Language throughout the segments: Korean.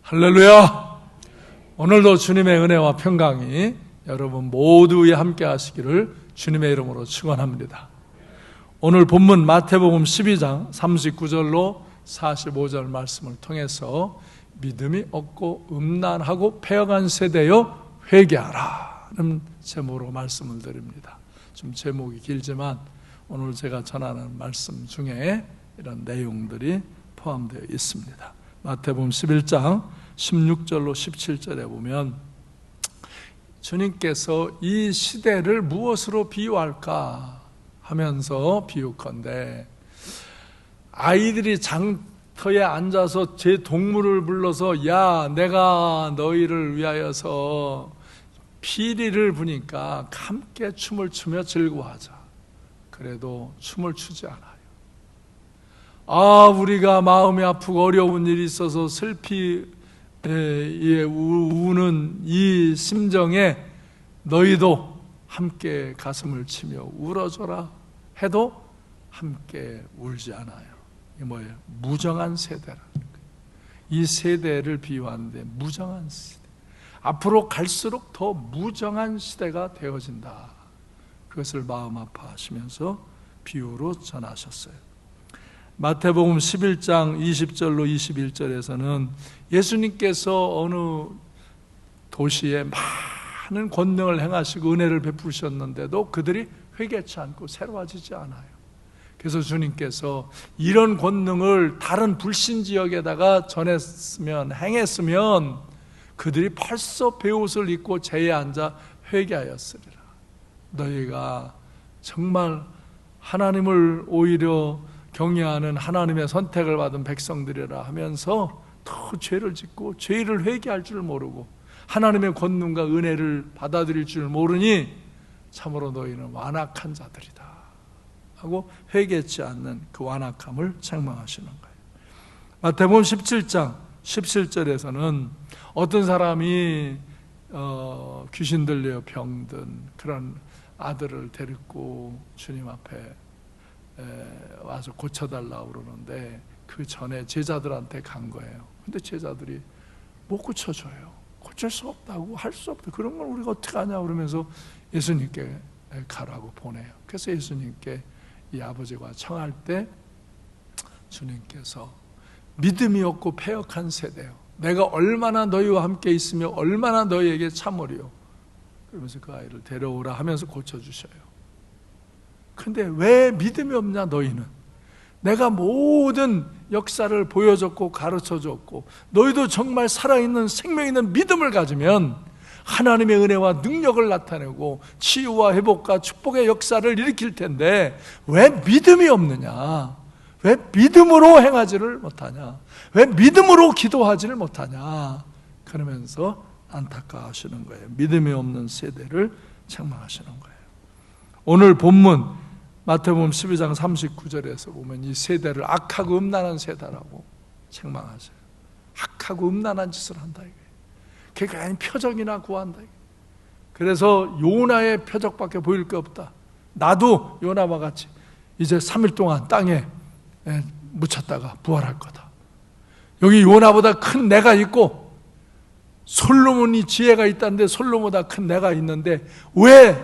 할렐루야! 오늘도 주님의 은혜와 평강이 여러분 모두에 함께 하시기를 주님의 이름으로 축원합니다. 오늘 본문 마태복음 12장 39절로 45절 말씀을 통해서 믿음이 없고 음란하고 패역한 세대여 회개하라는 제목으로 말씀을 드립니다. 좀 제목이 길지만 오늘 제가 전하는 말씀 중에 이런 내용들이 포함되어 있습니다. 마태복음 11장 16절로 17절에 보면 주님께서 이 시대를 무엇으로 비유할까 하면서 비유컨대 아이들이 장터에 앉아서 제 동물을 불러서 야 내가 너희를 위하여서 피리를 부니까 함께 춤을 추며 즐거워하자. 그래도 춤을 추지 않아요. 우리가 마음이 아프고 어려운 일이 있어서 슬피 우는 이 심정에 너희도 함께 가슴을 치며 울어줘라 해도 함께 울지 않아요. 이게 뭐예요? 무정한 세대라는 거예요. 이 세대를 비유하는데 무정한 시대. 앞으로 갈수록 더 무정한 시대가 되어진다. 그것을 마음 아파하시면서 비유로 전하셨어요. 마태복음 11장 20절로 21절에서는 예수님께서 어느 도시에 많은 권능을 행하시고 은혜를 베푸셨는데도 그들이 회개치 않고 새로워지지 않아요. 그래서 주님께서 이런 권능을 다른 불신지역에다가 전했으면 행했으면 그들이 벌써 베옷을 입고 제에 앉아 회개하였으리라. 너희가 정말 하나님을 오히려 경외하는 하나님의 선택을 받은 백성들이라 하면서 더 죄를 짓고 죄를 회개할 줄 모르고 하나님의 권능과 은혜를 받아들일 줄 모르니 참으로 너희는 완악한 자들이다 하고 회개치 않는 그 완악함을 책망하시는 거예요. 마태복음 17장 17절에서는 어떤 사람이 귀신 들려 병든 그런 아들을 데리고 주님 앞에 와서 고쳐달라고 그러는데 그 전에 제자들한테 간 거예요. 근데 제자들이 못 고쳐줘요. 고칠 수 없다고, 할 수 없다. 그런 걸 우리가 어떻게 하냐 그러면서 예수님께 가라고 보내요. 그래서 예수님께 이 아버지가 청할 때 주님께서 믿음이 없고 패역한 세대요. 내가 얼마나 너희와 함께 있으며 얼마나 너희에게 참으리요. 그러면서 그 아이를 데려오라 하면서 고쳐주셔요. 근데 왜 믿음이 없냐 너희는? 내가 모든 역사를 보여줬고 가르쳐줬고 너희도 정말 살아있는 생명 있는 믿음을 가지면 하나님의 은혜와 능력을 나타내고 치유와 회복과 축복의 역사를 일으킬 텐데 왜 믿음이 없느냐? 왜 믿음으로 행하지를 못하냐? 왜 믿음으로 기도하지를 못하냐? 그러면서 안타까워하시는 거예요. 믿음이 없는 세대를 책망하시는 거예요. 오늘 본문 마태복음 12장 39절에서 보면 이 세대를 악하고 음란한 세대라고 책망하세요. 악하고 음란한 짓을 한다 이거예요. 그게 아닌 표적이나 구한다 이거예요. 그래서 요나의 표적밖에 보일 게 없다. 나도 요나와 같이 이제 3일 동안 땅에 묻혔다가 부활할 거다. 여기 요나보다 큰 내가 있고 솔로몬이 지혜가 있다는데 솔로몬보다 큰 내가 있는데 왜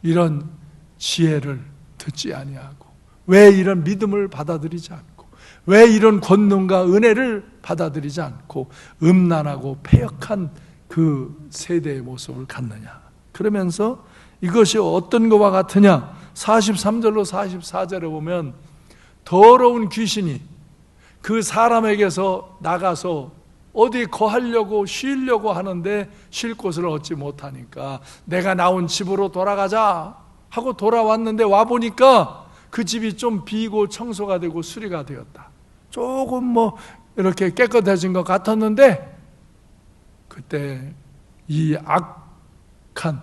이런 지혜를 듣지 아니하고 왜 이런 믿음을 받아들이지 않고 왜 이런 권능과 은혜를 받아들이지 않고 음란하고 패역한 그 세대의 모습을 갖느냐. 그러면서 이것이 어떤 것과 같으냐. 43절로 44절에 보면 더러운 귀신이 그 사람에게서 나가서 어디 거하려고 쉬려고 하는데 쉴 곳을 얻지 못하니까 내가 나온 집으로 돌아가자 하고 돌아왔는데 와보니까 그 집이 좀 비고 청소가 되고 수리가 되었다. 조금 이렇게 깨끗해진 것 같았는데 그때 이 악한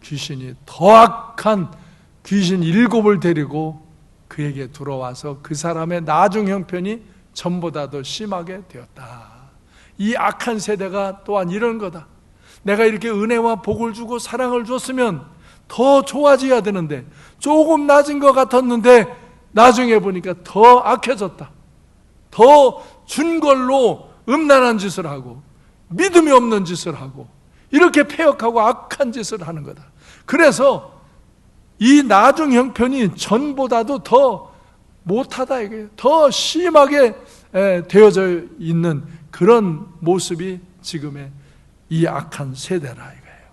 귀신이 더 악한 귀신 7을 데리고 그에게 들어와서 그 사람의 나중 형편이 전보다 더 심하게 되었다. 이 악한 세대가 또한 이런 거다. 내가 이렇게 은혜와 복을 주고 사랑을 줬으면 더 좋아져야 되는데 조금 낮은 것 같았는데 나중에 보니까 더 악해졌다. 더 준 걸로 음란한 짓을 하고 믿음이 없는 짓을 하고 이렇게 패역하고 악한 짓을 하는 거다. 그래서 이 나중 형편이 전보다도 더 못하다 이거예요. 더 심하게 되어져 있는 그런 모습이 지금의 이 악한 세대라 이거예요.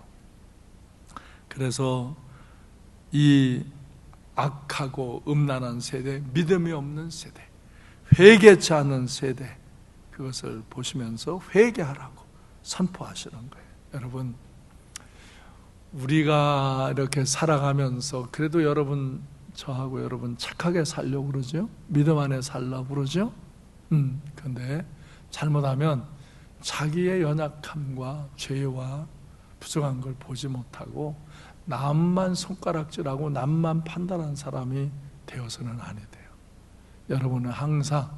그래서 이 악하고 음란한 세대, 믿음이 없는 세대, 회개치 않는 세대, 그것을 보시면서 회개하라고 선포하시는 거예요. 여러분, 우리가 이렇게 살아가면서 그래도 여러분, 저하고 여러분 착하게 살려고 그러죠? 믿음 안에 살려고 그러죠? 그런데 잘못하면 자기의 연약함과 죄와 부정한 걸 보지 못하고 남만 손가락질하고 남만 판단한 사람이 되어서는 아니 돼요. 여러분은 항상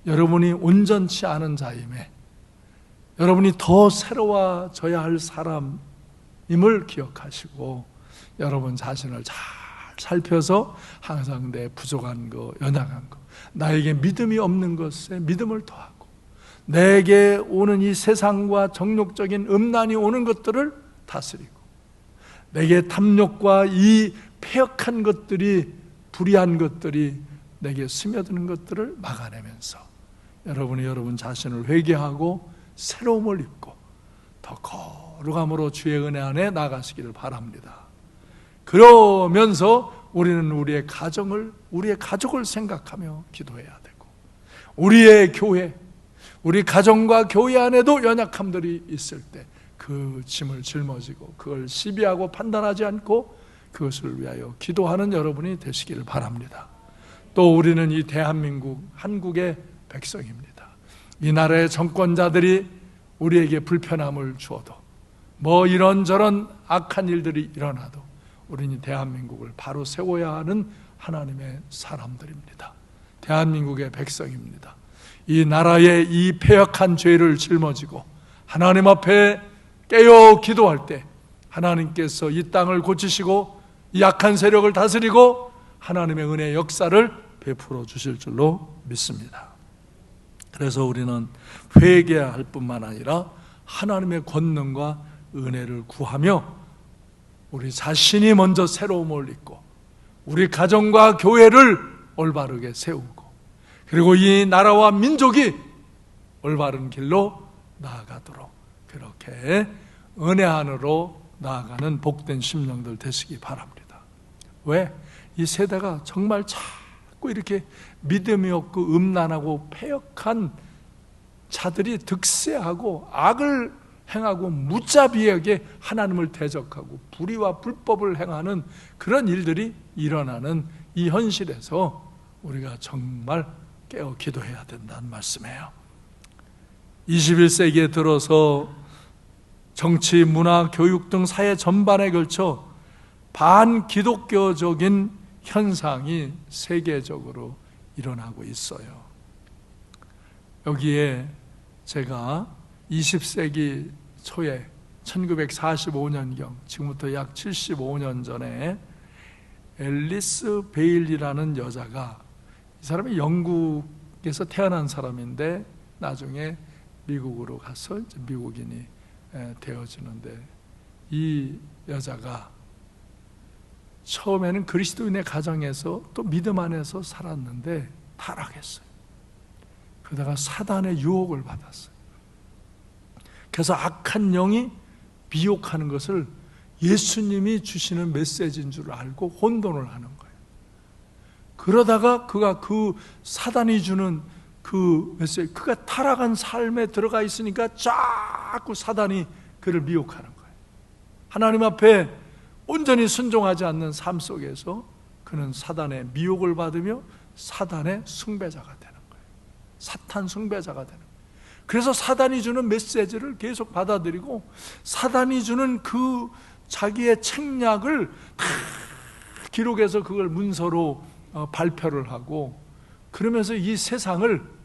여러분이 온전치 않은 자임에 여러분이 더 새로워져야 할 사람임을 기억하시고 여러분 자신을 잘 살펴서 항상 내 부족한 거, 연약한 거, 나에게 믿음이 없는 것에 믿음을 더하고 내게 오는 이 세상과 정욕적인 음란이 오는 것들을 다스리고 내게 탐욕과 이 패역한 것들이, 불의한 것들이 내게 스며드는 것들을 막아내면서 여러분이 여러분 자신을 회개하고 새로움을 입고 더 거룩함으로 주의 은혜 안에 나가시기를 바랍니다. 그러면서 우리는 우리의 가족을 생각하며 기도해야 되고 우리의 교회, 우리 가정과 교회 안에도 연약함들이 있을 때 그 짐을 짊어지고 그걸 시비하고 판단하지 않고 그것을 위하여 기도하는 여러분이 되시기를 바랍니다. 또 우리는 이 대한민국, 한국의 백성입니다. 이 나라의 정권자들이 우리에게 불편함을 주어도 뭐 이런저런 악한 일들이 일어나도 우리는 대한민국을 바로 세워야 하는 하나님의 사람들입니다. 대한민국의 백성입니다. 이 나라의 이 패역한 죄를 짊어지고 하나님 앞에 깨어 기도할 때 하나님께서 이 땅을 고치시고 이 악한 세력을 다스리고 하나님의 은혜의 역사를 베풀어 주실 줄로 믿습니다. 그래서 우리는 회개할 뿐만 아니라 하나님의 권능과 은혜를 구하며 우리 자신이 먼저 새로움을 입고 우리 가정과 교회를 올바르게 세우고 그리고 이 나라와 민족이 올바른 길로 나아가도록 그렇게 은혜 안으로 나아가는 복된 심령들 되시기 바랍니다. 왜? 이 세대가 정말 자꾸 이렇게 믿음이 없고 음란하고 패역한 자들이 득세하고 악을 행하고 무자비하게 하나님을 대적하고 불의와 불법을 행하는 그런 일들이 일어나는 이 현실에서 우리가 정말 깨어 기도해야 된다는 말씀이에요. 21세기에 들어서 정치, 문화, 교육 등 사회 전반에 걸쳐 반기독교적인 현상이 세계적으로 일어나고 있어요. 여기에 제가 20세기 초에 1945년경, 지금부터 약 75년 전에 앨리스 베일리라는 여자가, 이 사람이 영국에서 태어난 사람인데 나중에 미국으로 가서 이제 미국인이 되어지는데, 이 여자가 처음에는 그리스도인의 가정에서 또 믿음 안에서 살았는데 타락했어요. 그러다가 사단의 유혹을 받았어요. 그래서 악한 영이 미혹하는 것을 예수님이 주시는 메시지인 줄 알고 혼돈을 하는 거예요. 그러다가 그가 그 사단이 주는 그 메시지, 그가 타락한 삶에 들어가 있으니까 자꾸 사단이 그를 미혹하는 거예요. 하나님 앞에 온전히 순종하지 않는 삶 속에서 그는 사단의 미혹을 받으며 사단의 숭배자가 되는 거예요. 사탄 숭배자가 되는 거예요. 그래서 사단이 주는 메시지를 계속 받아들이고 사단이 주는 그 자기의 책략을 다 기록해서 그걸 문서로 발표를 하고, 그러면서 이 세상을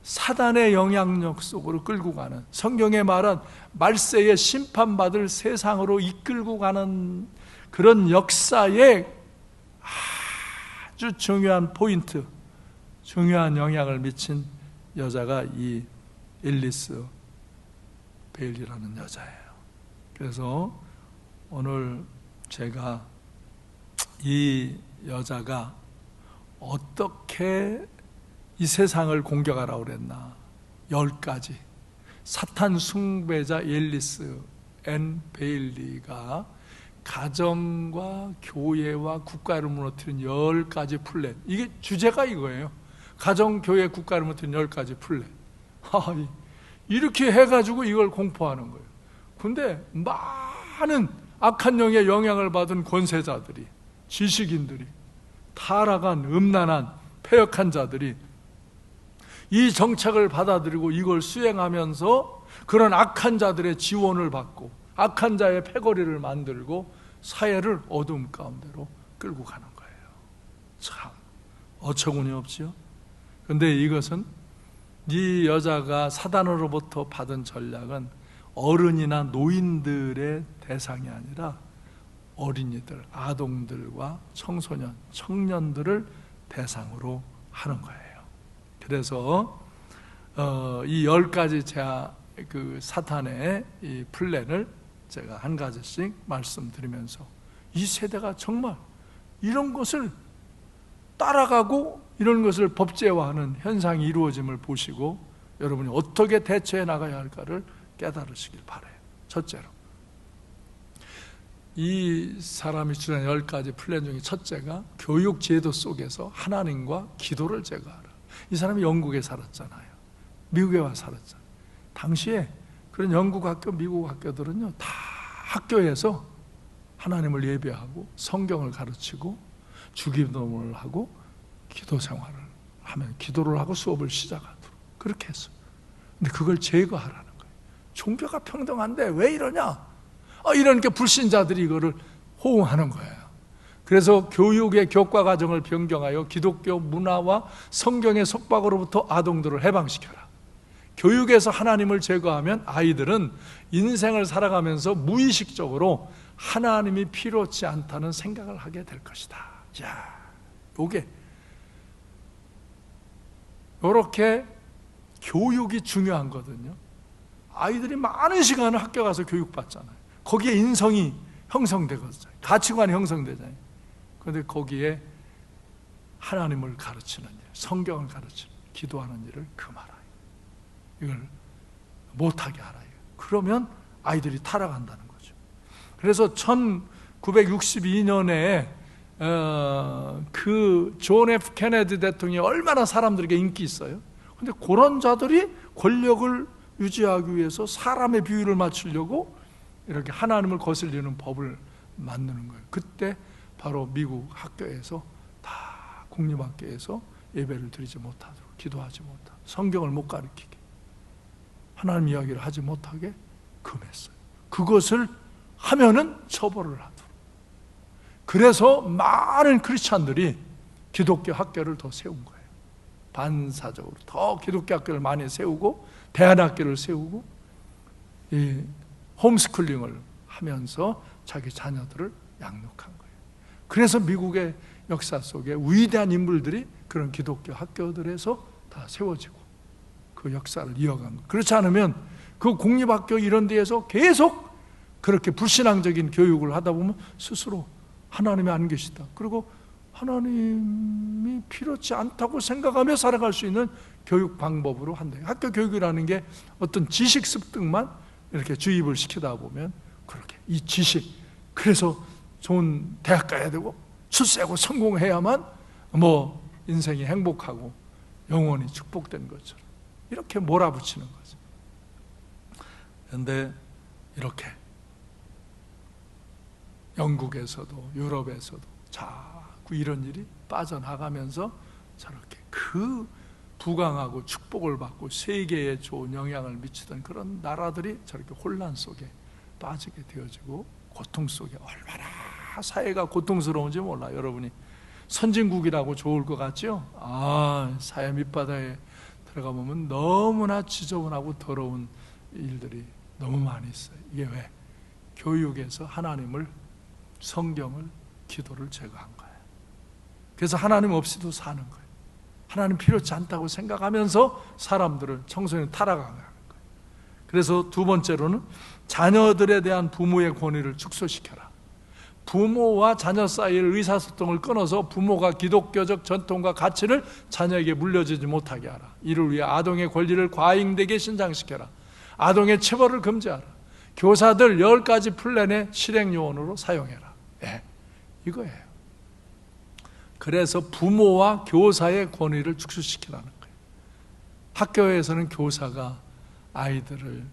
사단의 영향력 속으로 끌고 가는, 성경에 말한 말세에 심판받을 세상으로 이끌고 가는 그런 역사에 아주 중요한 포인트, 중요한 영향을 미친 여자가 이 앨리스 베일리라는 여자예요. 그래서 오늘 제가 이 여자가 어떻게 이 세상을 공격하라고 그랬나, 10가지 사탄 숭배자 앨리스 앤 베일리가 가정과 교회와 국가를 무너뜨린 10가지 플랜, 이게 주제가 이거예요. 가정, 교회, 국가를 무너뜨린 10가지 플랜. 이렇게 해가지고 이걸 공포하는 거예요. 근데 많은 악한 영의 영향을 받은 권세자들이, 지식인들이, 타락한 음란한 패역한 자들이 이 정책을 받아들이고 이걸 수행하면서 그런 악한 자들의 지원을 받고 악한 자의 패거리를 만들고 사회를 어둠 가운데로 끌고 가는 거예요. 참 어처구니 없지요. 그런데 이것은 이 여자가 사단으로부터 받은 전략은 어른이나 노인들의 대상이 아니라 어린이들, 아동들과 청소년, 청년들을 대상으로 하는 거예요. 그래서 이 10가지 그 사탄의 이 플랜을 제가 한 가지씩 말씀드리면서 이 세대가 정말 이런 것을 따라가고 이런 것을 법제화하는 현상이 이루어짐을 보시고 여러분이 어떻게 대처해 나가야 할까를 깨달으시길 바라요. 첫째로, 이 사람이 주장한 10가지 플랜 중에 첫째가 교육 제도 속에서 하나님과 기도를 제거하라. 이 사람이 영국에 살았잖아요. 미국에 와 살았잖아요. 당시에 그런 영국 학교, 미국 학교들은요, 다 학교에서 하나님을 예배하고 성경을 가르치고 주기도문을 하고 기도 생활을 하면 기도를 하고 수업을 시작하도록 그렇게 했어요. 근데 그걸 제거하라는 거예요. 종교가 평등한데 왜 이러냐? 이런 게 불신자들이 이거를 호응하는 거예요. 그래서 교육의 교과 과정을 변경하여 기독교 문화와 성경의 속박으로부터 아동들을 해방시켜라. 교육에서 하나님을 제거하면 아이들은 인생을 살아가면서 무의식적으로 하나님이 필요치 않다는 생각을 하게 될 것이다. 자, 요게 요렇게 교육이 중요한 거거든요. 아이들이 많은 시간을 학교 가서 교육받잖아요. 거기에 인성이 형성되거든요. 가치관이 형성되잖아요. 그런데 거기에 하나님을 가르치는 일, 성경을 가르치는, 기도하는 일을 금하라. 이걸 못하게 하라. 그러면 아이들이 타락한다는 거죠. 그래서 1962년에 그 존 F 케네디 대통령이 얼마나 사람들에게 인기 있어요. 근데 그런 자들이 권력을 유지하기 위해서 사람의 비율을 맞추려고 이렇게 하나님을 거슬리는 법을 만드는 거예요. 그때 바로 미국 학교에서 다 공립학교에서 예배를 드리지 못하도록, 기도하지 못하도록, 성경을 못 가르치게, 하나님 이야기를 하지 못하게 금했어요. 그것을 하면은 처벌을 하도록. 그래서 많은 크리스찬들이 기독교 학교를 더 세운 거예요. 반사적으로 더 기독교 학교를 많이 세우고 대안학교를 세우고 이 홈스쿨링을 하면서 자기 자녀들을 양육한 거예요. 그래서 미국의 역사 속에 위대한 인물들이 그런 기독교 학교들에서 다 세워지고 그 역사를 이어간 거예요. 그렇지 않으면 그 공립학교 이런 데에서 계속 그렇게 불신앙적인 교육을 하다 보면 스스로 하나님이 안 계시다, 그리고 하나님이 필요치 않다고 생각하며 살아갈 수 있는 교육 방법으로 한다. 학교 교육이라는 게 어떤 지식 습득만 이렇게 주입을 시키다 보면 그렇게 이 지식, 그래서 좋은 대학 가야 되고 출세하고 성공해야만 뭐 인생이 행복하고 영원히 축복된 것처럼 이렇게 몰아붙이는 거죠. 그런데 이렇게 영국에서도 유럽에서도 자꾸 이런 일이 빠져나가면서 저렇게 그 부강하고 축복을 받고 세계에 좋은 영향을 미치던 그런 나라들이 저렇게 혼란 속에 빠지게 되어지고 고통 속에, 얼마나 사회가 고통스러운지 몰라요. 여러분이 선진국이라고 좋을 것 같죠? 사회 밑바닥에 들어가 보면 너무나 지저분하고 더러운 일들이 너무 많이 있어요. 이게 왜? 교육에서 하나님을, 성경을, 기도를 제거한 거예요. 그래서 하나님 없이도 사는 거예요. 하나님 필요치 않다고 생각하면서 사람들을, 청소년 타락하는 거예요. 그래서 두 번째로는 자녀들에 대한 부모의 권위를 축소시켜라. 부모와 자녀 사이의 의사소통을 끊어서 부모가 기독교적 전통과 가치를 자녀에게 물려주지 못하게 하라. 이를 위해 아동의 권리를 과잉되게 신장시켜라. 아동의 체벌을 금지하라. 교사들 10가지 플랜의 실행요원으로 사용해라. 이거예요. 그래서 부모와 교사의 권위를 축소시키라는 거예요. 학교에서는 교사가 아이들을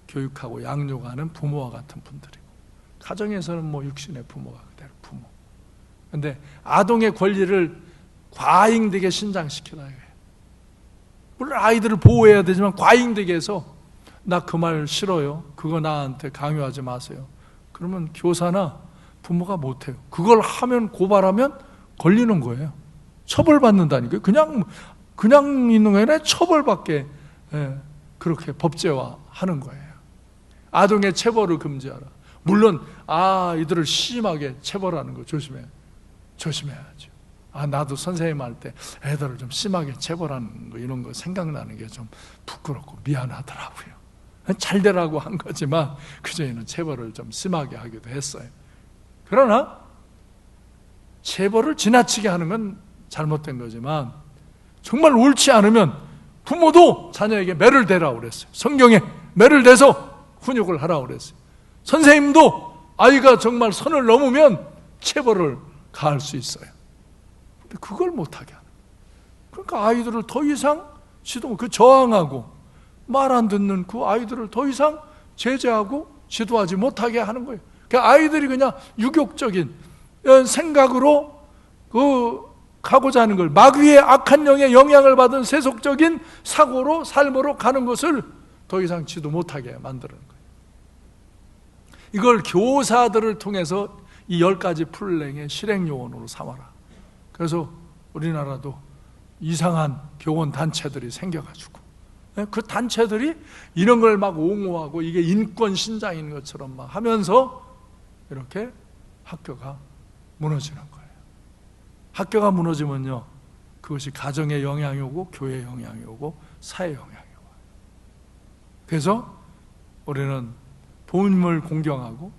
교육하고 양육하는 부모와 같은 분들이고, 가정에서는 육신의 부모가 그대로 부모. 그런데 아동의 권리를 과잉되게 신장시키라 이거예요. 물론 아이들을 보호해야 되지만 과잉되게 해서 나 그 말 싫어요, 그거 나한테 강요하지 마세요, 그러면 교사나 부모가 못해요. 그걸 하면, 고발하면 걸리는 거예요. 처벌받는다니까요. 그냥 있는 게 아니라 처벌받게, 그렇게 법제화하는 거예요. 아동의 체벌을 금지하라. 물론 아이들을 심하게 체벌하는 거 조심해야죠. 나도 선생님 할 때 애들을 좀 심하게 체벌하는 거, 이런 거 생각나는 게 좀 부끄럽고 미안하더라고요. 잘 되라고 한 거지만 그전에는 체벌을 좀 심하게 하기도 했어요. 그러나 체벌을 지나치게 하는 건 잘못된 거지만, 정말 옳지 않으면 부모도 자녀에게 매를 대라고 그랬어요. 성경에 매를 대서 훈육을 하라고 그랬어요. 선생님도 아이가 정말 선을 넘으면 체벌을 가할 수 있어요. 근데 그걸 못하게 하는 거예요. 그러니까 아이들을 더 이상 저항하고 말 안 듣는 그 아이들을 더 이상 제재하고 지도하지 못하게 하는 거예요. 그러니까 아이들이 그냥 유격적인 생각으로 가고자 하는 걸, 마귀의 악한 영의 영향을 받은 세속적인 사고로, 삶으로 가는 것을 더 이상 지도 못하게 만드는 거예요. 이걸 교사들을 통해서 이 10가지 플랜의 실행요원으로 삼아라. 그래서 우리나라도 이상한 교원 단체들이 생겨가지고, 그 단체들이 이런 걸 막 옹호하고 이게 인권 신장인 것처럼 막 하면서 이렇게 학교가 무너지는 거예요. 학교가 무너지면요, 그것이 가정의 영향이 오고 교회의 영향이 오고 사회 영향이 오고. 그래서 우리는 부모님을 공경하고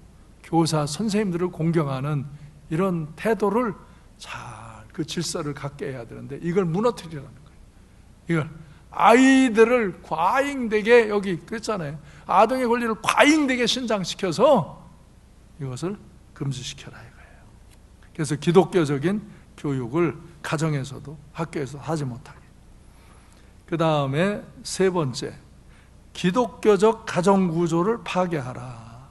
교사 선생님들을 공경하는 이런 태도를 그 질서를 갖게 해야 되는데, 이걸 무너뜨리라는 거예요. 이걸 아이들을 과잉되게, 여기 그랬잖아요, 아동의 권리를 과잉되게 신장시켜서 이것을 금지시켜라 이거예요. 그래서 기독교적인 교육을 가정에서도 학교에서 하지 못하게. 그 다음에 세 번째, 기독교적 가정구조를 파괴하라.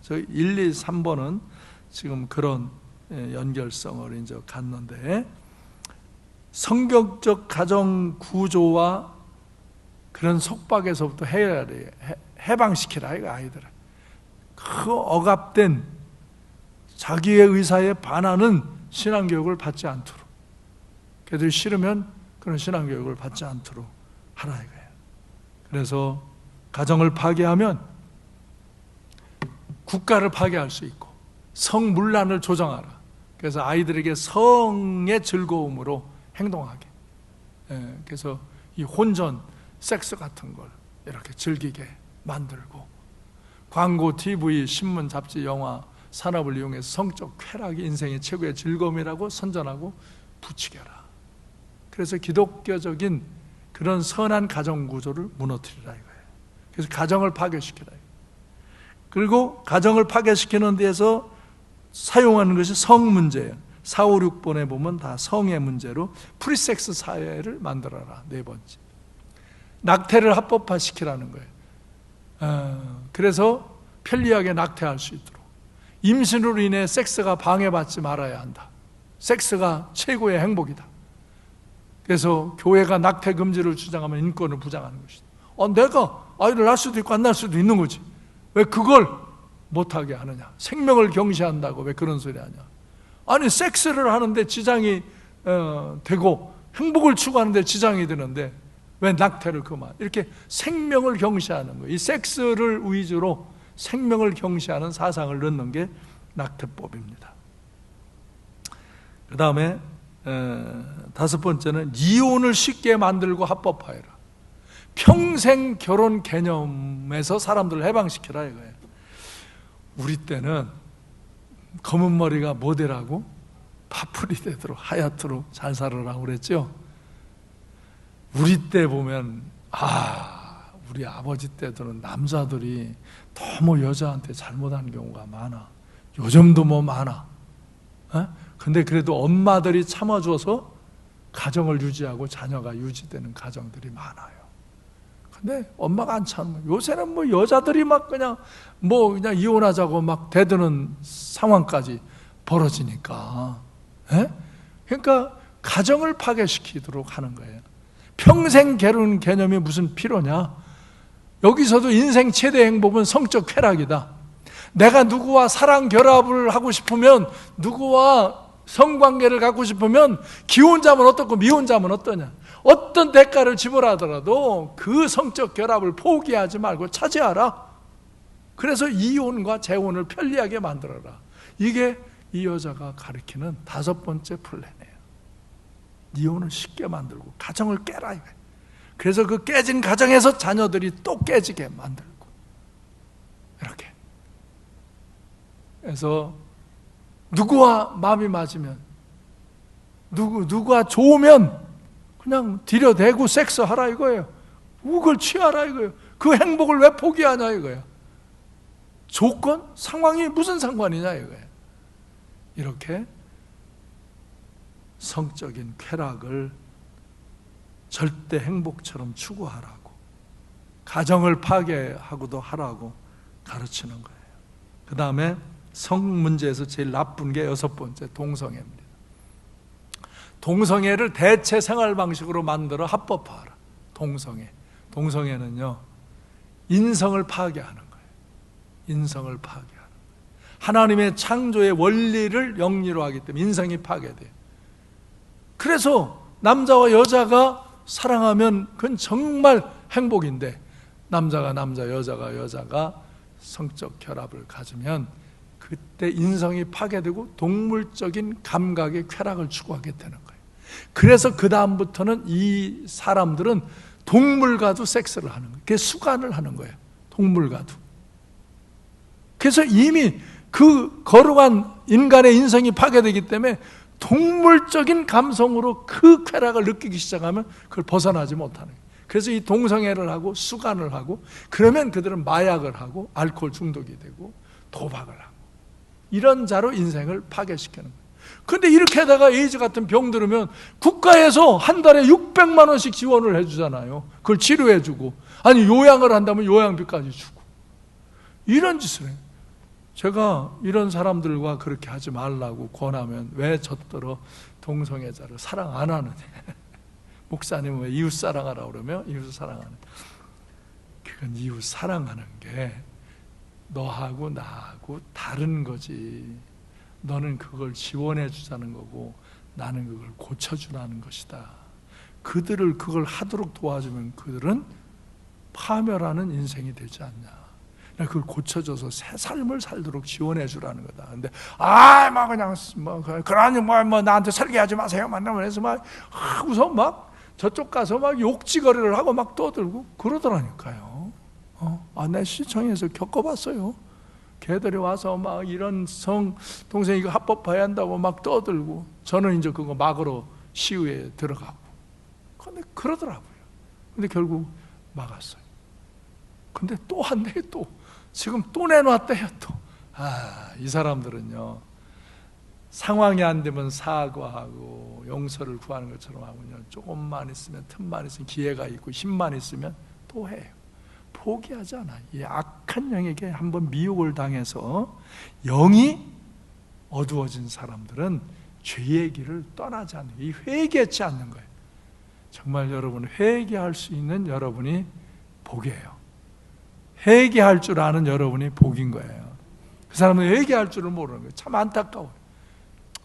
저희 1, 2, 3번은 지금 그런 연결성을 이제 갖는데, 성경적 가정구조와 그런 속박에서부터 해방시키라 이거 아이들을. 그 억압된 자기의 의사에 반하는 신앙교육을 받지 않도록, 걔들이 싫으면 그런 신앙교육을 받지 않도록 하라 이거예요. 그래서 가정을 파괴하면 국가를 파괴할 수 있고, 성문란을 조정하라. 그래서 아이들에게 성의 즐거움으로 행동하게. 그래서 이 혼전, 섹스 같은 걸 이렇게 즐기게 만들고, 광고, TV, 신문, 잡지, 영화, 산업을 이용해서 성적 쾌락이 인생의 최고의 즐거움이라고 선전하고 부추겨라. 그래서 기독교적인 그런 선한 가정 구조를 무너뜨리라 이거예요. 그래서 가정을 파괴시키라. 그리고 가정을 파괴시키는 데에서 사용하는 것이 성 문제예요. 4, 5, 6번에 보면 다 성의 문제로 프리섹스 사회를 만들어라. 네 번째, 낙태를 합법화시키라는 거예요. 그래서 편리하게 낙태할 수 있도록, 임신으로 인해 섹스가 방해받지 말아야 한다. 섹스가 최고의 행복이다. 그래서 교회가 낙태 금지를 주장하면 인권을 부정하는 것이다. 내가 아이를 낳을 수도 있고 안 낳을 수도 있는 거지, 왜 그걸 못하게 하느냐. 생명을 경시한다고 왜 그런 소리 하냐. 아니, 섹스를 하는데 지장이 되고 행복을 추구하는데 지장이 되는데 왜 낙태를 그만. 이렇게 생명을 경시하는 거예요. 이 섹스를 위주로 생명을 경시하는 사상을 넣는 게 낙태법입니다. 그 다음에 다섯 번째는 이혼을 쉽게 만들고 합법화해라. 평생 결혼 개념에서 사람들을 해방시키라 이거예요. 우리 때는 검은 머리가 모델하고 파풀이 되도록 하얗도록 잘 살아라고 그랬죠. 우리 때 보면 우리 아버지 때들은 남자들이 너무 여자한테 잘못한 경우가 많아. 요즘도 뭐 많아. 근데 그래도 엄마들이 참아줘서 가정을 유지하고 자녀가 유지되는 가정들이 많아요. 근데 엄마가 안 참으면 요새는 뭐 여자들이 막 그냥 이혼하자고 막 대드는 상황까지 벌어지니까. 그러니까 가정을 파괴시키도록 하는 거예요. 평생 결혼 개념이 무슨 필요냐? 여기서도 인생 최대 행복은 성적 쾌락이다. 내가 누구와 사랑 결합을 하고 싶으면, 누구와 성관계를 갖고 싶으면 기혼자면 어떻고 미혼자면 어떠냐? 어떤 대가를 지불하더라도 그 성적 결합을 포기하지 말고 차지하라. 그래서 이혼과 재혼을 편리하게 만들어라. 이게 이 여자가 가르치는 5번째 플랜이에요. 이혼을 쉽게 만들고 가정을 깨라 이거예요. 그래서 그 깨진 가정에서 자녀들이 또 깨지게 만들고 이렇게. 그래서 누구와 마음이 맞으면, 누구가 좋으면 그냥 들여대고 섹스하라 이거예요. 그걸 취하라 이거예요. 그 행복을 왜 포기하냐 이거예요. 조건? 상황이 무슨 상관이냐 이거예요. 이렇게 성적인 쾌락을 절대 행복처럼 추구하라고, 가정을 파괴하고도 하라고 가르치는 거예요. 그 다음에 성 문제에서 제일 나쁜 게 6번째, 동성애입니다. 동성애를 대체 생활 방식으로 만들어 합법화하라. 동성애는요, 인성을 파괴하는 거예요. 인성을 파괴하는 거예요. 하나님의 창조의 원리를 영리로 하기 때문에 인성이 파괴돼요. 그래서 남자와 여자가 사랑하면 그건 정말 행복인데, 남자가 남자, 여자가 여자가 성적 결합을 가지면 그때 인성이 파괴되고 동물적인 감각의 쾌락을 추구하게 되는 거예요. 그래서 그 다음부터는 이 사람들은 동물과도 섹스를 하는 거예요. 그게 수간을 하는 거예요. 동물과도. 그래서 이미 그 거룩한 인간의 인성이 파괴되기 때문에 동물적인 감성으로 그 쾌락을 느끼기 시작하면 그걸 벗어나지 못하는 거예요. 그래서 이 동성애를 하고 수간을 하고, 그러면 그들은 마약을 하고 알코올 중독이 되고 도박을 하고 이런 자로 인생을 파괴시키는 거예요. 그런데 이렇게 하다가 에이즈 같은 병 들으면 국가에서 한 달에 600만 원씩 지원을 해주잖아요. 그걸 치료해주고, 아니 요양을 한다면 요양비까지 주고, 이런 짓을 해요. 제가 이런 사람들과 그렇게 하지 말라고 권하면 왜 저더러 동성애자를 사랑 안 하느냐. 목사님은 왜 이웃 사랑하라고 그러면 이웃 사랑하는, 그건 이웃 사랑하는 게 너하고 나하고 다른 거지. 너는 그걸 지원해 주자는 거고 나는 그걸 고쳐주라는 것이다. 그들을 그걸 하도록 도와주면 그들은 파멸하는 인생이 되지 않냐. 그걸 고쳐줘서 새 삶을 살도록 지원해 주라는 거다. 근데 그러니 나한테 설계하지 마세요. 만나면서 막 하고서 막 저쪽 가서 막 욕지거리를 하고 막 떠들고 그러더라니까요. 내 시청에서 겪어봤어요. 걔들이 와서 막 이런 동생 이거 합법화해야 한다고 막 떠들고, 저는 이제 그거 막으로 시위에 들어가고. 근데 그러더라고요. 근데 결국 막았어요. 근데 또 한대, 지금 또 내놨대요. 이 사람들은요, 상황이 안 되면 사과하고 용서를 구하는 것처럼 하면요, 조금만 있으면, 틈만 있으면, 기회가 있고 힘만 있으면 또 해요. 포기하지 않아요. 이 악한 영에게 한번 미혹을 당해서 영이 어두워진 사람들은 죄의 길을 떠나지 않는, 이 회개치 않는 거예요. 정말 여러분, 회개할 수 있는 여러분이 복이에요. 회개할 줄 아는 여러분이 복인 거예요. 그 사람은 회개할 줄을 모르는 거예요. 참 안타까워요.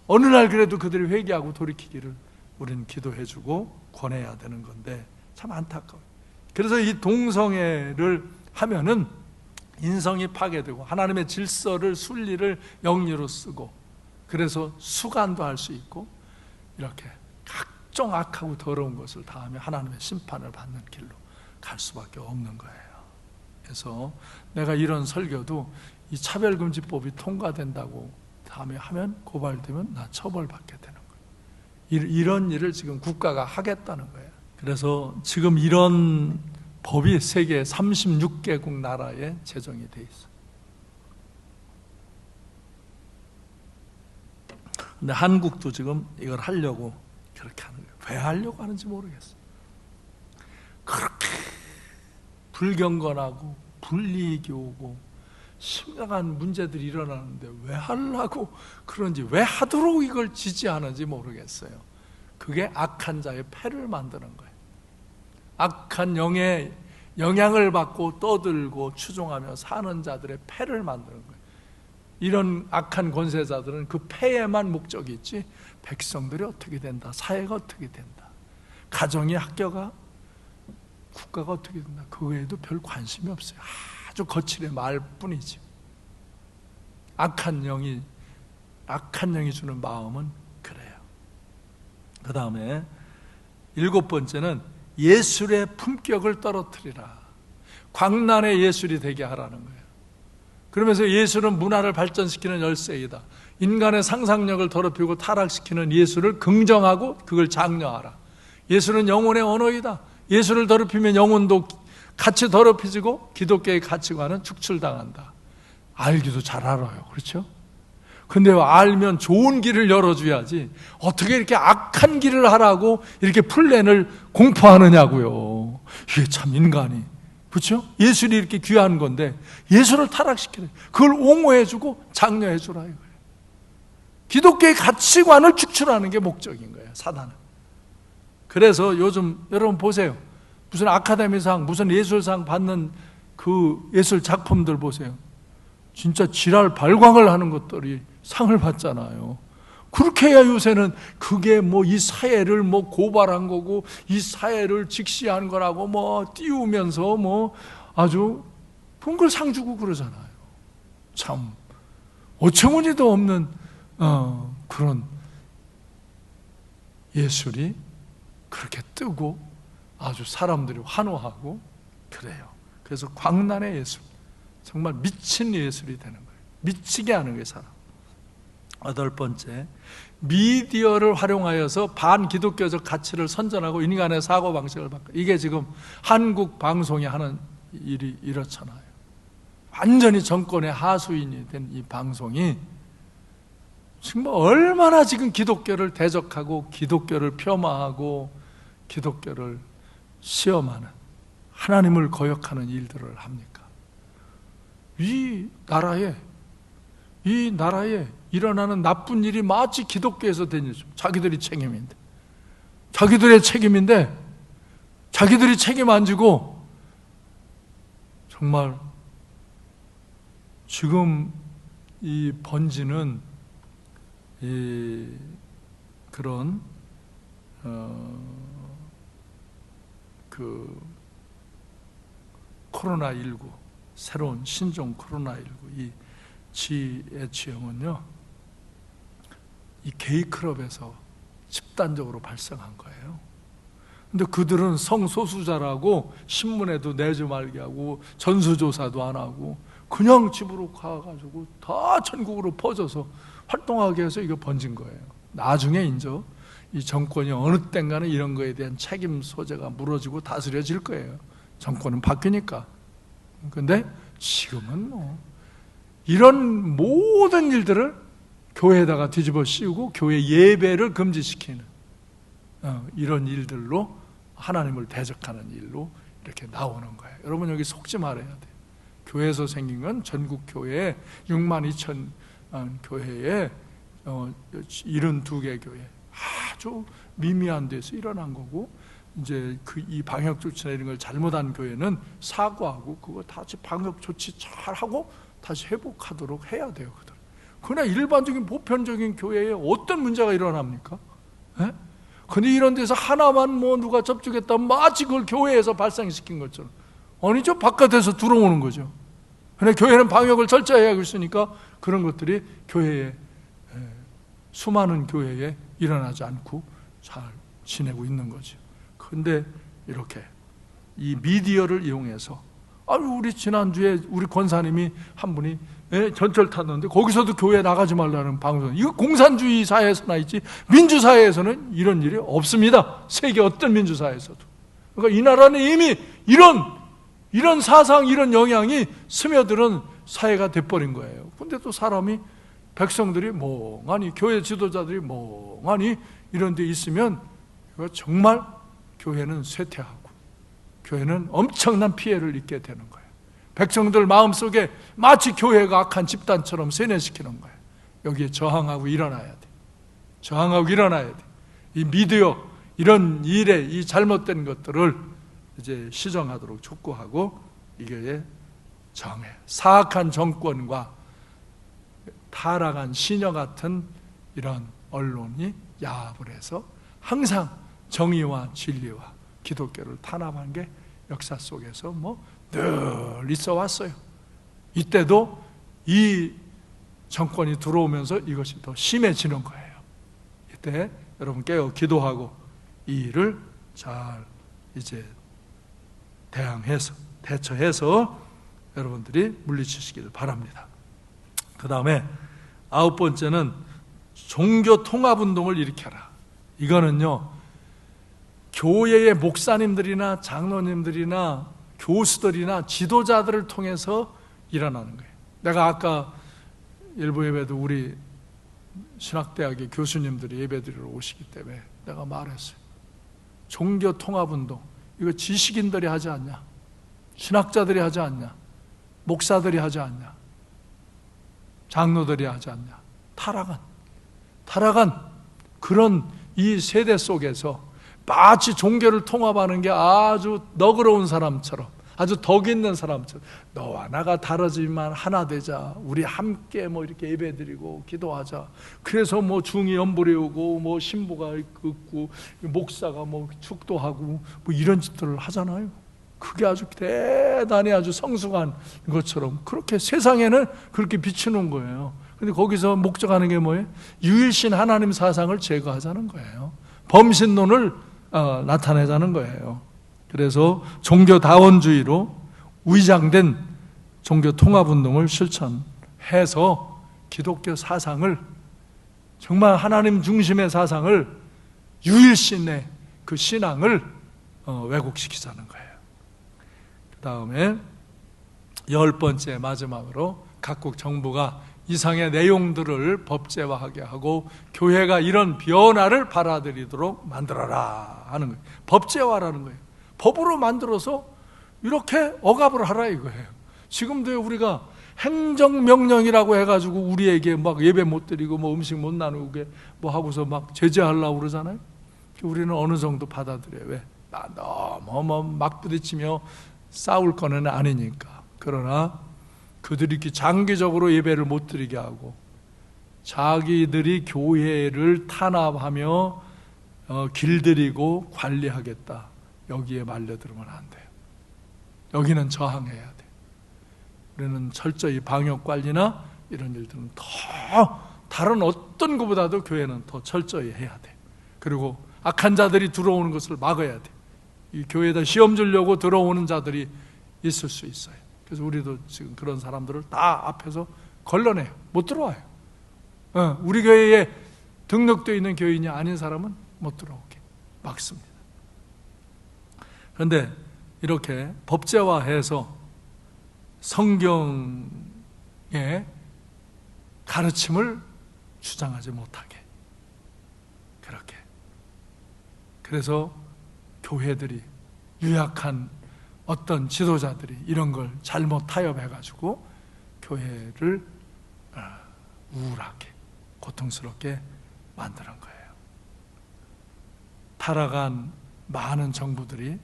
어느 날 그래도 그들이 회개하고 돌이키기를 우리는 기도해주고 권해야 되는 건데 참 안타까워요. 그래서 이 동성애를 하면은 인성이 파괴되고 하나님의 질서를, 순리를 영리로 쓰고, 그래서 수간도 할 수 있고, 이렇게 각종 악하고 더러운 것을 다 하며 하나님의 심판을 받는 길로 갈 수밖에 없는 거예요. 그래서 내가 이런 설교도 이 차별금지법이 통과된다고 다음에 하면 고발되면 나 처벌받게 되는 거예요. 이런 일을 지금 국가가 하겠다는 거예요. 그래서 지금 이런 법이 세계 36개국 나라에 제정이 돼 있어요. 근데 한국도 지금 이걸 하려고 그렇게 하는 거예요. 왜 하려고 하는지 모르겠어요. 그렇게 불경건하고 불이익이 오고 심각한 문제들이 일어나는데 왜 하려고 그런지, 왜 하도록 이걸 지지하는지 모르겠어요. 그게 악한 자의 패를 만드는 거예요. 악한 영의 영향을 받고 떠들고 추종하며 사는 자들의 패를 만드는 거예요. 이런 악한 권세자들은 그 패에만 목적이 있지, 백성들이 어떻게 된다, 사회가 어떻게 된다, 가정이 학교가, 국가가 어떻게 된다, 그 외에도 별 관심이 없어요. 아주 거칠의 말뿐이지. 악한 영이 주는 마음은 그래요. 그 다음에 7번째는 예술의 품격을 떨어뜨리라. 광란의 예술이 되게 하라는 거예요. 그러면서 예술은 문화를 발전시키는 열쇠이다. 인간의 상상력을 더럽히고 타락시키는 예술을 긍정하고 그걸 장려하라. 예술은 영혼의 언어이다. 예술을 더럽히면 영혼도 같이 더럽혀지고 기독교의 가치관은 축출당한다. 알기도 잘 알아요. 그렇죠? 근데 알면 좋은 길을 열어줘야지 어떻게 이렇게 악한 길을 하라고 이렇게 플랜을 공포하느냐고요. 이게 참 인간이, 그렇죠? 예술이 이렇게 귀한 건데 예술을 타락시키는, 그걸 옹호해주고 장려해주라 이거예요. 기독교의 가치관을 축출하는 게 목적인 거예요, 사단은. 그래서 요즘 여러분 보세요. 무슨 아카데미상, 무슨 예술상 받는 그 예술 작품들 보세요. 진짜 지랄 발광을 하는 것들이 상을 받잖아요. 그렇게 해야 요새는 그게 뭐 이 사회를 뭐 고발한 거고 이 사회를 직시한 거라고 뭐 띄우면서 뭐 아주 그런 걸 상 주고 그러잖아요. 참 어처구니도 없는 그런 예술이 그렇게 뜨고 아주 사람들이 환호하고 그래요. 그래서 광란의 예술, 정말 미친 예술이 되는 거예요. 미치게 하는 거예요, 사람. 8번째, 미디어를 활용하여서 반기독교적 가치를 선전하고 인간의 사고방식을 바꿔. 이게 지금 한국 방송이 하는 일이 이렇잖아요. 완전히 정권의 하수인이 된 이 방송이 정말 얼마나 지금 기독교를 대적하고 기독교를 폄하하고 기독교를 시험하는, 하나님을 거역하는 일들을 합니까? 이 나라에 일어나는 나쁜 일이 마치 기독교에서 된 일이죠. 자기들이 책임인데 자기들이 책임 안 지고 정말 지금 이 번지는 그런 그 코로나19, 새로운 신종 코로나19 이 지혜치형은요, 이 게이클럽에서 집단적으로 발생한 거예요. 근데 그들은 성소수자라고 신문에도 내지 말게 하고 전수조사도 안 하고 그냥 집으로 가가지고 다 전국으로 퍼져서 활동하게 해서 이거 번진 거예요. 나중에 이제 이 정권이 어느 땐가는 이런 거에 대한 책임 소재가 물어지고 다스려질 거예요. 정권은 바뀌니까. 근데 지금은 뭐 이런 모든 일들을 교회에다가 뒤집어 씌우고 교회 예배를 금지시키는 이런 일들로 하나님을 대적하는 일로 이렇게 나오는 거예요. 여러분 여기 속지 말아야 돼요. 교회에서 생긴 건 전국 교회 6만 2천 교회에 72개 교회 아주 미미한 데서 일어난 거고, 이제 이 방역 조치나 이런 걸 잘못한 교회는 사과하고 그거 다시 방역 조치 잘 하고 다시 회복하도록 해야 돼요. 그러나 일반적인 보편적인 교회에 어떤 문제가 일어납니까? 예? 근데 이런 데서 하나만 뭐 누가 접촉했다면 마치 그걸 교회에서 발생시킨 것처럼, 아니죠, 바깥에서 들어오는 거죠. 근데 교회는 방역을 철저히 하고 있으니까 그런 것들이 교회에, 수많은 교회에 일어나지 않고 잘 지내고 있는 거죠. 근데 이렇게 이 미디어를 이용해서, 우리 지난주에 우리 권사님이 한 분이 전철 탔는데 거기서도 교회 나가지 말라는 방송. 이거 공산주의 사회에서나 있지 민주사회에서는 이런 일이 없습니다. 세계 어떤 민주사회에서도. 그러니까 이 나라는 이미 이런 사상, 이런 영향이 스며드는 사회가 돼버린 거예요. 근데 또 사람이, 백성들이 멍하니, 교회 지도자들이 멍하니 이런 데 있으면 이거 정말 교회는 쇠퇴하고 교회는 엄청난 피해를 입게 되는 거예요. 백성들 마음속에 마치 교회가 악한 집단처럼 세뇌시키는 거예요. 여기에 저항하고 일어나야 돼. 저항하고 일어나야 돼. 이 미디어, 이런 일에 이 잘못된 것들을 이제 시정하도록 촉구하고 이 교회에 정해. 사악한 정권과 타락한 시녀 같은 이런 언론이 야합을 해서 항상 정의와 진리와 기독교를 탄압한 게 역사 속에서 늘 있어 왔어요. 이때도 이 정권이 들어오면서 이것이 더 심해지는 거예요. 이때 여러분 깨어 기도하고 이 일을 잘 이제 대처해서 여러분들이 물리치시길 바랍니다. 그 다음에 9번째는 종교 통합운동을 일으켜라. 이거는요, 교회의 목사님들이나 장로님들이나 교수들이나 지도자들을 통해서 일어나는 거예요. 내가 아까 일부 예배도 우리 신학대학의 교수님들이 예배드리러 오시기 때문에 내가 말했어요. 종교 통합운동, 이거 지식인들이 하지 않냐? 신학자들이 하지 않냐? 목사들이 하지 않냐? 장로들이 하지 않냐? 타락한 그런 이 세대 속에서 마치 종교를 통합하는 게 아주 너그러운 사람처럼, 아주 덕 있는 사람처럼, 너와 나가 다르지만 하나 되자, 우리 함께 이렇게 예배드리고 기도하자. 그래서 중이 연불해오고 신부가 있고 목사가 축도하고 이런 짓들을 하잖아요. 그게 아주 대단히 아주 성숙한 것처럼 그렇게 세상에는 그렇게 비추는 거예요. 근데 거기서 목적하는 게 뭐예요? 유일신 하나님 사상을 제거하자는 거예요. 범신론을 나타내자는 거예요. 그래서 종교다원주의로 위장된 종교 통합운동을 실천해서 기독교 사상을, 정말 하나님 중심의 사상을, 유일신의 그 신앙을 왜곡시키자는 거예요. 그 다음에 10번째 마지막으로 각국 정부가 이상의 내용들을 법제화하게 하고 교회가 이런 변화를 받아들이도록 만들어라 하는 거예요. 법제화라는 거예요. 법으로 만들어서 이렇게 억압을 하라 이거예요. 지금도 우리가 행정명령이라고 해가지고 우리에게 예배 못 드리고 음식 못 나누게 하고서 제재하려고 그러잖아요. 우리는 어느 정도 받아들여요. 왜? 너무 막 부딪히며 싸울 거는 아니니까. 그러나 그들이 이렇게 장기적으로 예배를 못 드리게 하고 자기들이 교회를 탄압하며 길들이고 관리하겠다, 여기에 말려들면 안 돼요. 여기는 저항해야 돼요. 우리는 철저히 방역관리나 이런 일들은 더 다른 어떤 것보다도 교회는 더 철저히 해야 돼요. 그리고 악한 자들이 들어오는 것을 막아야 돼요. 이 교회에다 시험 주려고 들어오는 자들이 있을 수 있어요. 그래서 우리도 지금 그런 사람들을 다 앞에서 걸러내요. 못 들어와요. 우리 교회에 등록되어 있는 교인이 아닌 사람은 못 들어오게 막습니다. 그런데 이렇게 법제화해서 성경의 가르침을 주장하지 못하게, 그렇게. 그래서 교회들이, 유약한 어떤 지도자들이 이런 걸 잘못 타협해가지고 교회를 우울하게, 고통스럽게 만드는 거예요. 타락한 많은 정부들이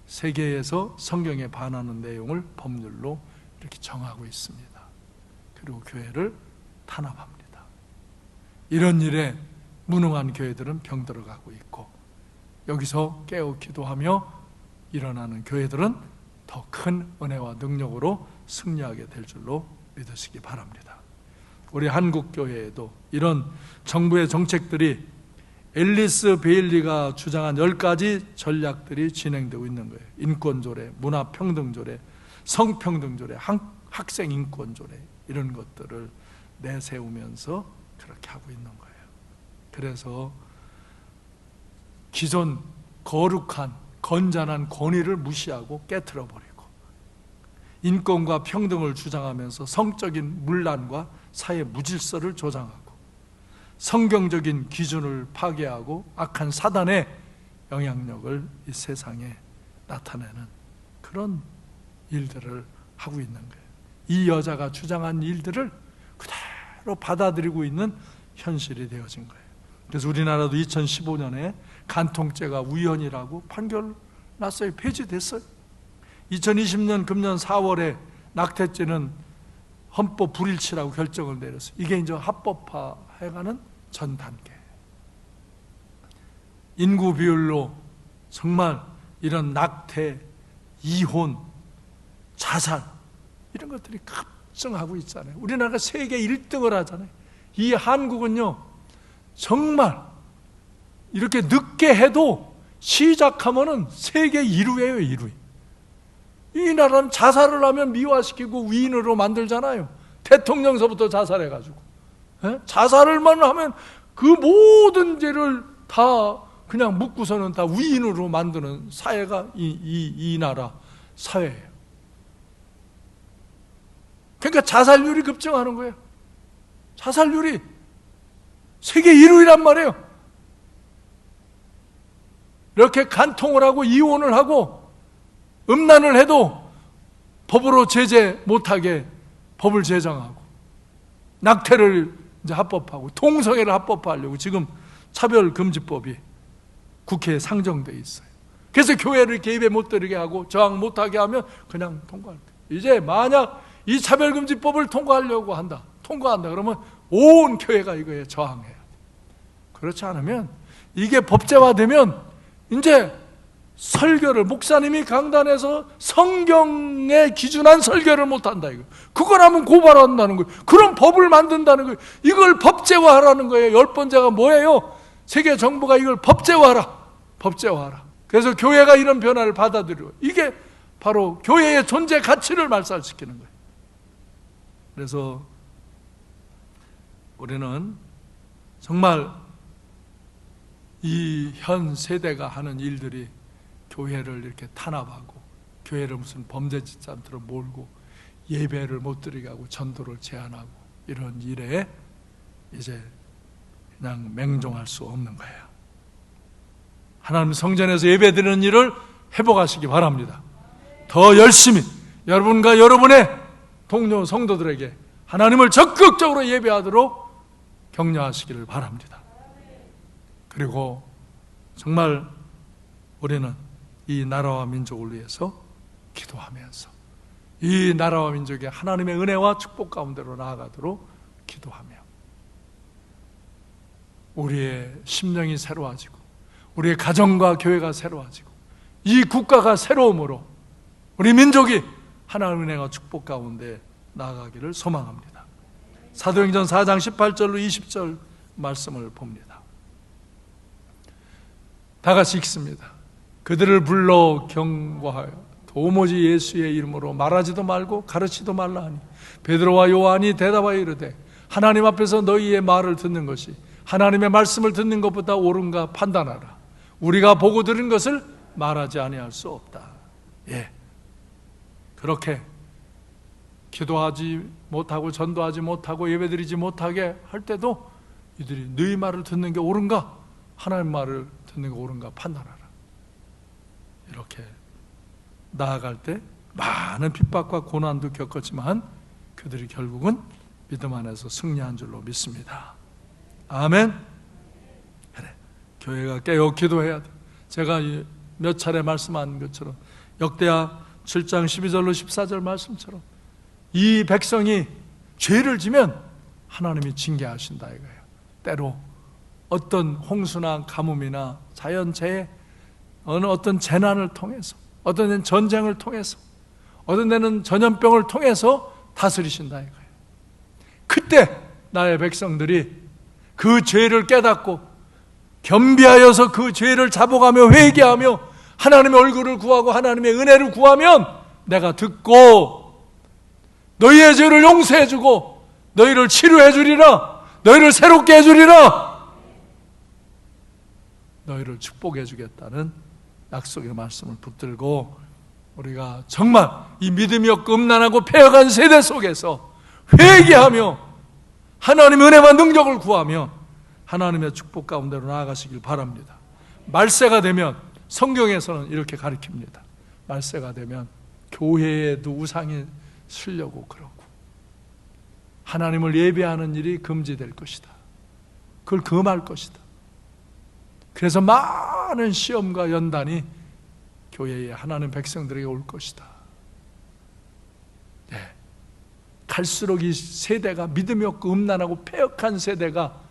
세계에서 성경에 반하는 내용을 법률로 이렇게 정하고 있습니다. 그리고 교회를 탄압합니다. 이런 일에 무능한 교회들은 병들어가고 있고, 여기서 깨어 기도하며 일어나는 교회들은 더 큰 은혜와 능력으로 승리하게 될 줄로 믿으시기 바랍니다. 우리 한국 교회에도 이런 정부의 정책들이 앨리스 베일리가 주장한 10가지 전략들이 진행되고 있는 거예요. 인권조례, 문화평등조례, 성평등조례, 학생 인권조례, 이런 것들을 내세우면서 그렇게 하고 있는 거예요. 그래서 기존 거룩한 건전한 권위를 무시하고 깨트려버리고, 인권과 평등을 주장하면서 성적인 문란과 사회 무질서를 조장하고, 성경적인 기준을 파괴하고 악한 사단의 영향력을 이 세상에 나타내는 그런 일들을 하고 있는 거예요. 이 여자가 주장한 일들을 그대로 받아들이고 있는 현실이 되어진 거예요. 그래서 우리나라도 2015년에 간통죄가 우연이라고 판결 났어요. 폐지됐어요. 2020년 금년 4월에 낙태죄는 헌법 불일치라고 결정을 내렸어요. 이게 이제 합법화해가는 전 단계. 인구 비율로 정말 이런 낙태, 이혼, 자살 이런 것들이 급증하고 있잖아요. 우리나라가 세계 1등을 하잖아요. 이 한국은요, 정말 이렇게 늦게 해도 시작하면은 세계 1위예요, 1위. 이 나라는 자살을 하면 미화시키고 위인으로 만들잖아요. 대통령서부터 자살해가지고. 자살을만 하면 그 모든 죄를 다 그냥 묻고서는 다 위인으로 만드는 사회가 이 나라 사회예요. 그러니까 자살률이 급증하는 거예요. 자살률이 세계 1위란 말이에요. 이렇게 간통을 하고 이혼을 하고 음란을 해도 법으로 제재 못하게 법을 제정하고, 낙태를 이제 합법하고, 동성애를 합법화하려고 지금 차별금지법이 국회에 상정되어 있어요. 그래서 교회를 개입에 못 들게 하고 저항 못하게 하면 그냥 통과할 거예요. 이제 만약 이 차별금지법을 통과한다 그러면 온 교회가 이거에 저항해야 돼요. 그렇지 않으면 이게 법제화되면 이제 설교를 목사님이 강단에서 성경에 기준한 설교를 못한다 이거. 그걸 하면 고발한다는 거예요. 그럼 법을 만든다는 거예요. 이걸 법제화하라는 거예요. 10번째가 뭐예요? 세계 정부가 이걸 법제화하라. 그래서 교회가 이런 변화를 받아들여요. 이게 바로 교회의 존재 가치를 말살시키는 거예요. 그래서 우리는 정말 이 현 세대가 하는 일들이 교회를 이렇게 탄압하고, 교회를 무슨 범죄 집단으로 몰고 예배를 못 드리게 하고 전도를 제한하고, 이런 일에 이제 그냥 맹종할 수 없는 거예요. 하나님 성전에서 예배 드리는 일을 회복하시기 바랍니다. 더 열심히 여러분과 여러분의 동료 성도들에게 하나님을 적극적으로 예배하도록 격려하시기를 바랍니다. 그리고 정말 우리는 이 나라와 민족을 위해서 기도하면서 이 나라와 민족의 하나님의 은혜와 축복 가운데로 나아가도록 기도하며, 우리의 심령이 새로워지고 우리의 가정과 교회가 새로워지고 이 국가가 새로움으로 우리 민족이 하나님의 은혜와 축복 가운데 나아가기를 소망합니다. 사도행전 4장 18절로 20절 말씀을 봅니다. 다 같이 읽습니다. 그들을 불러 경고하여 도무지 예수의 이름으로 말하지도 말고 가르치도 말라 하니, 베드로와 요한이 대답하여 이르되 하나님 앞에서 너희의 말을 듣는 것이 하나님의 말씀을 듣는 것보다 옳은가 판단하라. 우리가 보고 들은 것을 말하지 아니할 수 없다. 예, 그렇게 기도하지 못하고 전도하지 못하고 예배드리지 못하게 할 때도 이들이 너희 말을 듣는 게 옳은가, 하나님 말을 듣는 게 옳은가 판단하라. 이렇게 나아갈 때 많은 핍박과 고난도 겪었지만 그들이 결국은 믿음 안에서 승리한 줄로 믿습니다. 아멘. 그래, 교회가 깨어 기도해야 돼. 제가 몇 차례 말씀한 것처럼 역대하 7장 12절로 14절 말씀처럼 이 백성이 죄를 지면 하나님이 징계하신다 이거예요. 때로 어떤 홍수나 가뭄이나 자연재해, 어떤 재난을 통해서, 어떤 데는 전쟁을 통해서, 어떤 데는 전염병을 통해서 다스리신다 이거예요. 그때 나의 백성들이 그 죄를 깨닫고 겸비하여서 그 죄를 자복하며 회개하며 하나님의 얼굴을 구하고 하나님의 은혜를 구하면 내가 듣고 너희의 죄를 용서해 주고 너희를 치료해 주리라, 너희를 새롭게 해주리라, 너희를 축복해 주겠다는 약속의 말씀을 붙들고 우리가 정말 이 믿음이 없고 음란하고 패역한 세대 속에서 회개하며 하나님의 은혜와 능력을 구하며 하나님의 축복 가운데로 나아가시길 바랍니다. 말세가 되면 성경에서는 이렇게 가르칩니다. 말세가 되면 교회에도 우상이 쓰려고 그러고 하나님을 예배하는 일이 금지될 것이다. 그걸 금할 것이다. 그래서 많은 시험과 연단이 교회에 하나님 백성들에게 올 것이다. 네. 갈수록 이 세대가 믿음이 없고 음란하고 패역한 세대가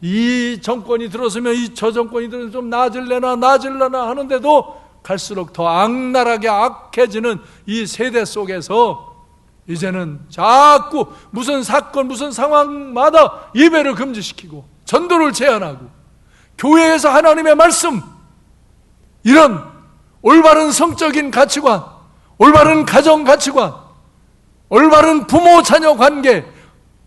이 정권이 들어서면 저 정권이 들어서면 좀 나아질려나 하는데도 갈수록 더 악랄하게 악해지는 이 세대 속에서 이제는 자꾸 무슨 사건 무슨 상황마다 예배를 금지시키고 전도를 제한하고 교회에서 하나님의 말씀, 이런 올바른 성적인 가치관, 올바른 가정 가치관, 올바른 부모 자녀 관계,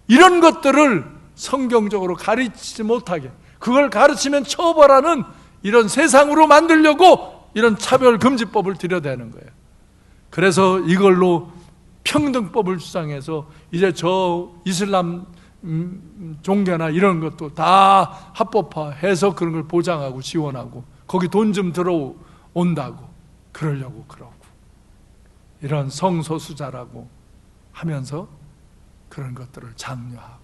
이런 것들을 성경적으로 가르치지 못하게, 그걸 가르치면 처벌하는 이런 세상으로 만들려고 이런 차별금지법을 들여대는 거예요. 그래서 이걸로 평등법을 주장해서 이제 저 이슬람 종교나 이런 것도 다 합법화해서 그런 걸 보장하고 지원하고 거기 돈 좀 들어온다고 그러려고 그러고 이런 성소수자라고 하면서 그런 것들을 장려하고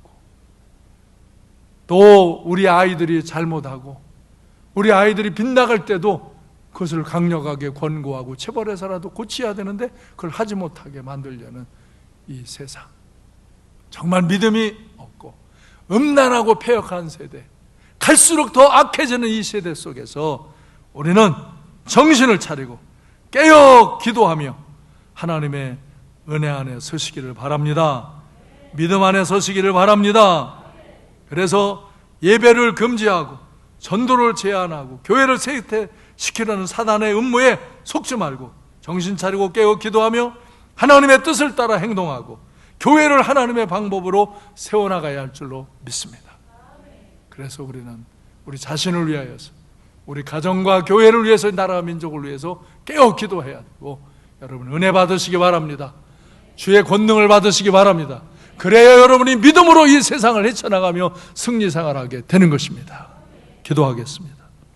또 우리 아이들이 잘못하고 우리 아이들이 빗나갈 때도 그것을 강력하게 권고하고 체벌해서라도 고쳐야 되는데 그걸 하지 못하게 만들려는 이 세상, 정말 믿음이 없고 음란하고 패역한 세대, 갈수록 더 악해지는 이 세대 속에서 우리는 정신을 차리고 깨어 기도하며 하나님의 은혜 안에 서시기를 바랍니다. 믿음 안에 서시기를 바랍니다. 그래서 예배를 금지하고 전도를 제한하고 교회를 쇠퇴시키려는 사단의 음모에 속지 말고 정신 차리고 깨어 기도하며 하나님의 뜻을 따라 행동하고 교회를 하나님의 방법으로 세워나가야 할 줄로 믿습니다. 그래서 우리는 우리 자신을 위하여서, 우리 가정과 교회를 위해서, 나라와 민족을 위해서 깨어 기도해야 되고, 여러분 은혜 받으시기 바랍니다. 주의 권능을 받으시기 바랍니다. 그래야 여러분이 믿음으로 이 세상을 헤쳐나가며 승리 생활하게 되는 것입니다. 기도하겠습니다.